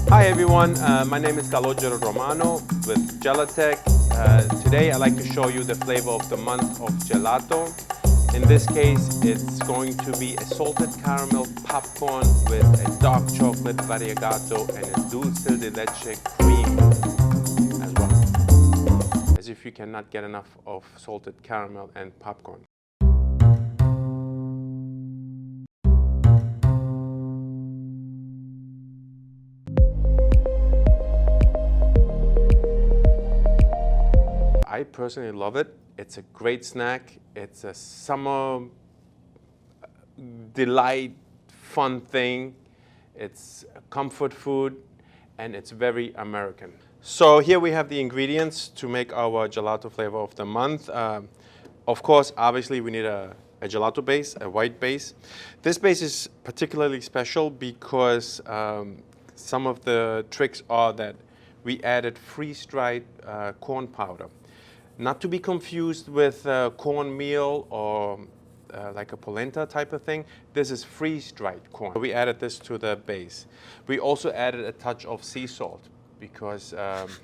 Hi everyone, my name is Gelato with Gelatech. Today I'd like to show you the flavor of the month of gelato. In this case, it's going to be a salted caramel popcorn with a dark chocolate variegato and a dulce de leche cream as well. As if you cannot get enough of salted caramel and popcorn. I personally love it. It's a great snack. It's a summer delight, fun thing. It's a comfort food, and it's very American. So here we have the ingredients to make our gelato flavor of the month. Of course, obviously we need a gelato base, a white base. This base is particularly special because some of the tricks are that we added freeze-dried corn powder. Not to be confused with cornmeal or like a polenta type of thing. This is freeze-dried corn. We added this to the base. We also added a touch of sea salt because of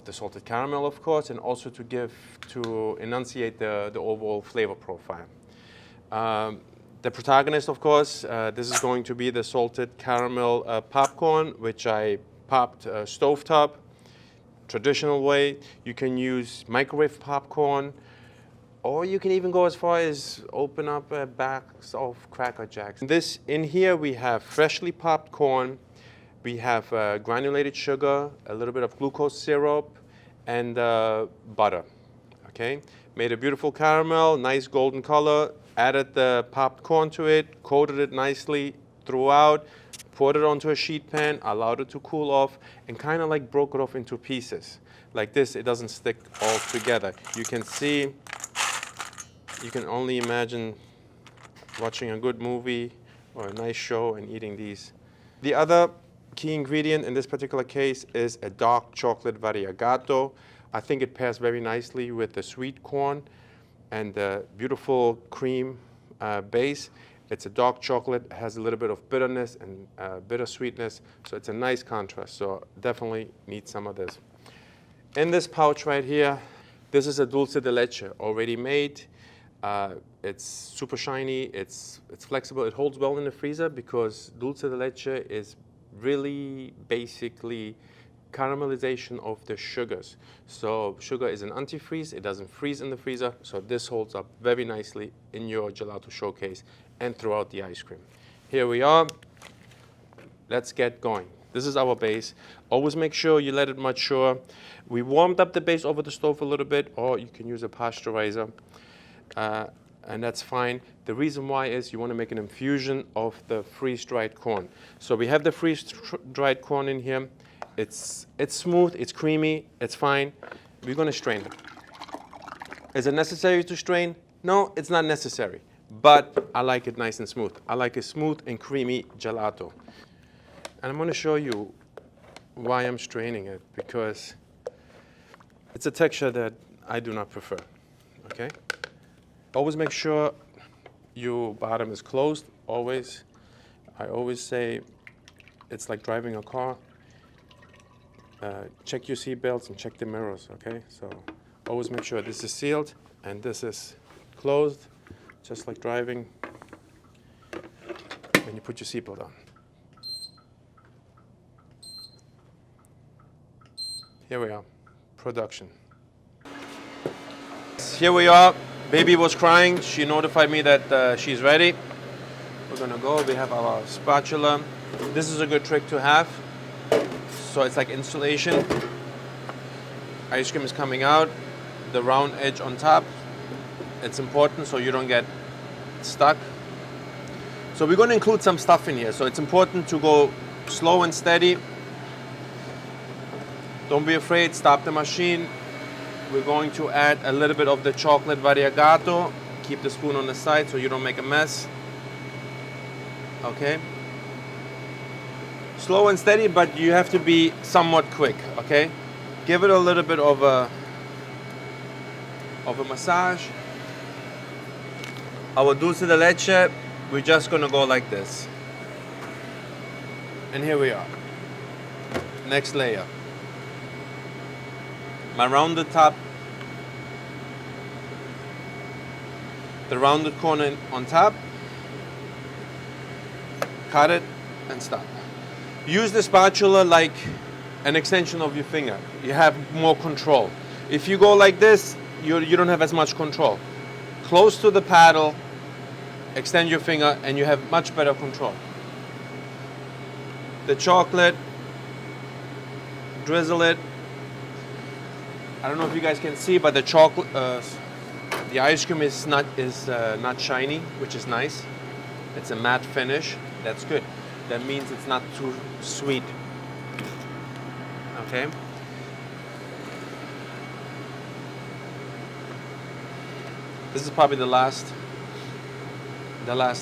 the salted caramel, of course, and also to enunciate the overall flavor profile. The protagonist, of course, this is going to be the salted caramel popcorn, which I popped stovetop. Traditional way. You can use microwave popcorn, or you can even go as far as open up a box of Cracker Jacks. In here we have freshly popped corn, we have granulated sugar, a little bit of glucose syrup, and butter. Okay, made a beautiful caramel, nice golden color. Added the popped corn to it, coated it nicely throughout. Poured it onto a sheet pan, allowed it to cool off, and kind of like broke it off into pieces. Like this, it doesn't stick all together. You can see, you can only imagine watching a good movie or a nice show and eating these. The other key ingredient in this particular case is a dark chocolate variegato. I think it pairs very nicely with the sweet corn and the beautiful cream base. It's a dark chocolate, has a little bit of bitterness and bittersweetness, so it's a nice contrast. So definitely need some of this. In this pouch right here, this is a dulce de leche, already made. It's super shiny, it's flexible, it holds well in the freezer because dulce de leche is really basically caramelization of the sugars. So sugar is an antifreeze, it doesn't freeze in the freezer, so this holds up very nicely in your gelato showcase and throughout the ice cream. Here we are. Let's get going. This is our base. Always make sure you let it mature. We warmed up the base over the stove a little bit, or you can use a pasteurizer, and that's fine. The reason why is you want to make an infusion of the freeze-dried corn. So we have the freeze-dried corn in here. It's smooth, it's creamy, it's fine. We're going to strain it. Is it necessary to strain? No, it's not necessary. But I like it nice and smooth. I like a smooth and creamy gelato. And I'm going to show you why I'm straining it, because it's a texture that I do not prefer. Okay? Always make sure your bottom is closed. Always. I always say it's like driving a car. Check your seat belts and check the mirrors. Okay? So always make sure this is sealed and this is closed. Just like driving when you put your seatbelt on. Here we are, production. Here we are, baby was crying. She notified me that she's ready. We're gonna go, we have our spatula. This is a good trick to have. So it's like insulation. Ice cream is coming out, the round edge on top. It's important so you don't get stuck. So we're going to include some stuff in here. So it's important to go slow and steady. Don't be afraid, stop the machine. We're going to add a little bit of the chocolate variegato. Keep the spoon on the side so you don't make a mess. Okay. Slow and steady, but you have to be somewhat quick, okay? Give it a little bit of a massage. Our dulce de leche, we're just gonna go like this. And here we are. Next layer. My rounded top, the rounded corner on top, cut it and stop. Use the spatula like an extension of your finger. You have more control. If you go like this, you don't have as much control. Close to the paddle, extend your finger, and you have much better control. The chocolate, drizzle it. I don't know if you guys can see, but the chocolate, the ice cream is not shiny, which is nice. It's a matte finish. That's good. That means it's not too sweet. Okay. This is probably the last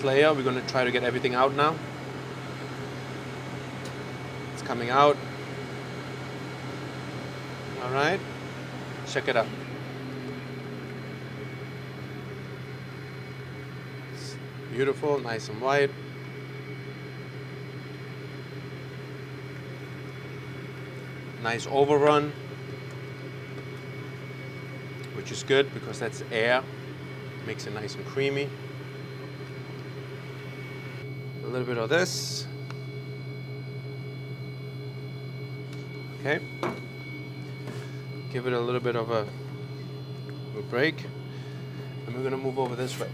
layer. We're going to try to get everything out now. It's coming out. All right. Check it out. It's beautiful, nice and white. Nice overrun, which is good because that's air. Makes it nice and creamy. A little bit of this. Okay. Give it a little bit of a break. And we're going to move over this way.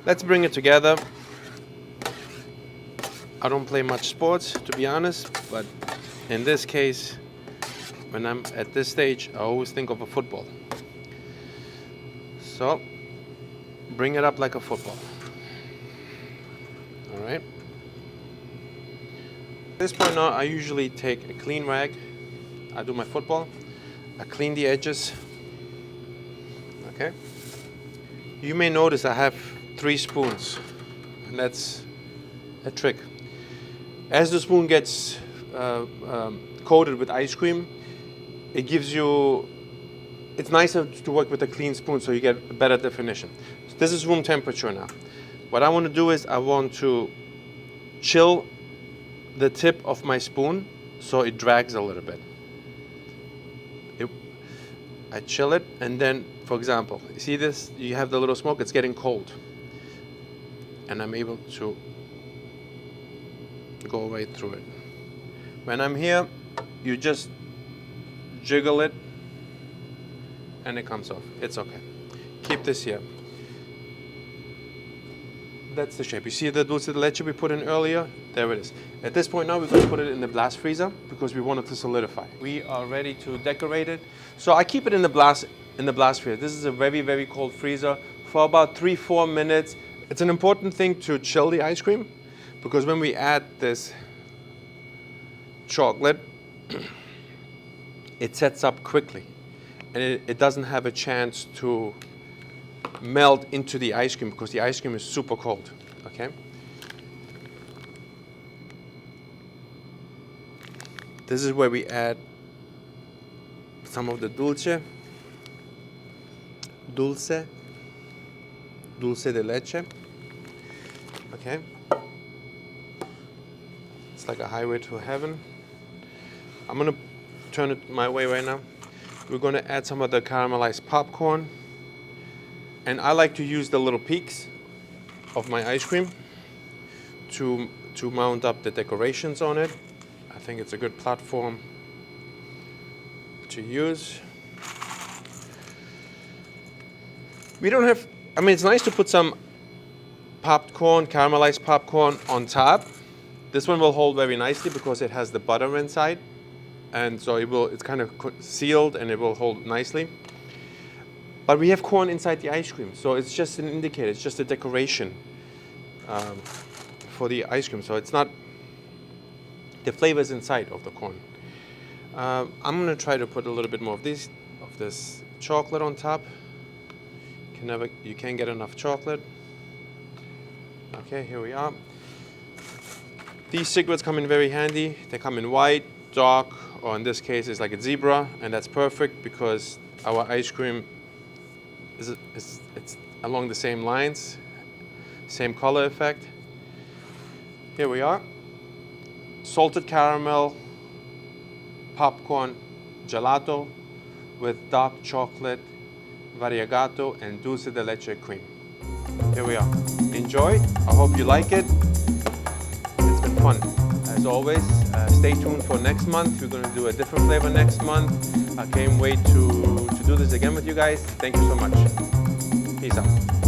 Let's bring it together. I don't play much sports, to be honest, but in this case, when I'm at this stage, I always think of a football. So, bring it up like a football. All right. At this point now, I usually take a clean rag. I do my football. I clean the edges. Okay. You may notice I have 3 spoons, and that's a trick. As the spoon gets coated with ice cream, it gives you, it's nicer to work with a clean spoon so you get a better definition. So this is room temperature now. What I want to do is I want to chill the tip of my spoon so it drags a little bit. I chill it, and then, for example, you see this? You have the little smoke, it's getting cold. And I'm able to go right through it. When I'm here, you just jiggle it and it comes off. It's okay. Keep this here. That's the shape. You see the dulce de leche we put in earlier? There it is. At this point now, we're going to put it in the blast freezer because we want it to solidify. We are ready to decorate it. So I keep it in the blast freezer. This is a very, very cold freezer for about 3-4 minutes. It's an important thing to chill the ice cream because when we add this chocolate, it sets up quickly and it doesn't have a chance to melt into the ice cream because the ice cream is super cold. Okay. This is where we add some of the dulce de leche. Okay. It's like a highway to heaven. I'm gonna turn it my way right now. We're gonna add some of the caramelized popcorn. And I like to use the little peaks of my ice cream to mount up the decorations on it. I think it's a good platform to use. We don't have, I mean, it's nice to put some popcorn, caramelized popcorn on top. This one will hold very nicely because it has the butter inside. And so it's kind of sealed and it will hold nicely. But we have corn inside the ice cream, so it's just an indicator. It's just a decoration for the ice cream. So it's not, the flavor is inside of the corn. I'm gonna try to put a little bit more of this chocolate on top. You can't get enough chocolate. Okay, here we are. These cigarettes come in very handy. They come in white, dark, or in this case, it's like a zebra, and that's perfect because our ice cream it's along the same lines, same color effect. Here we are. Salted caramel popcorn gelato with dark chocolate variegato and dulce de leche cream. Here we are. Enjoy. I hope you like it. It's been fun. As always, stay tuned for next month. We're going to do a different flavor next month. I can't wait to do this again with you guys. Thank you so much. Peace out.